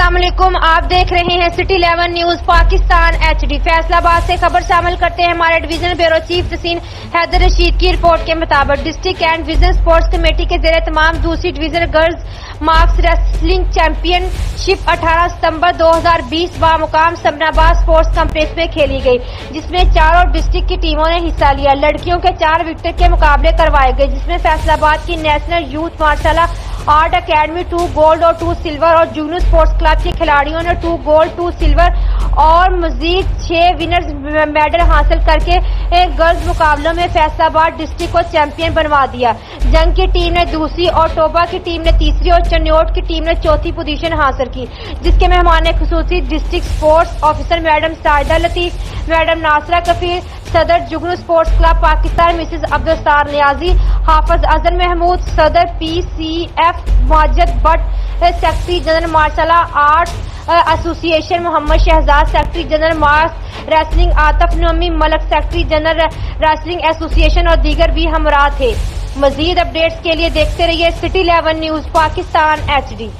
अस्सलाम वालेकुम, आप देख रहे हैं city 11 news Pakistan HD। Faisalabad से खबर शामिल करते हैं। हमारे डिवीजन ब्यूरो चीफ तहसीन हैदर रशीद की रिपोर्ट के मुताबिक district and division sports committee के जेर तमाम दूसरी division girls marks wrestling championship 18 सितंबर 2020 बामुकाम समनाबाद स्पोर्ट्स कम्प्लेक्स में खेली गई, जिसमें चारों डिस्ट्रिक्ट की टीमों ने हिस्सा लिया। लड़कियों के 4 विकेट के मुकाबले करवाए गए, जिसमें फैसलाबाद की national youth martial art academy 2 gold और 2 सिल्वर और जूनू स्पोर्ट्स क्लब के खिलाड़ियों ने 2 गोल्ड 2 सिल्वर और मजीद 6 विनर्स मेडल हासिल करके गर्ल्स मुकाबलों में फैसलाबाद डिस्ट्रिक्ट को चैंपियन बनवा दिया। जंग की टीम ने दूसरी और टोबा की टीम ने तीसरी और चन्योट की टीम ने चौथी पोजीशन हासिल की, जिसके मेहमान खुसूसी district sports officer madam Sajida Latif, madam Nasra Kafeer, सदर Jugnu sports club Pakistan Mrs Abdulsattar Niazi, Hafiz Azhar Mehmood, सदर PCF Majid Bhatt, secretary general martial art association Mohammad Shahzad, secretary general मार्स wrestling Atif Nami Malik, secretary general wrestling association और दीगर भी हमरा थे। मजीद अपडेट्स के लिए देखते रहिए सिटी 11 न्यूज पाकिस्तान HD।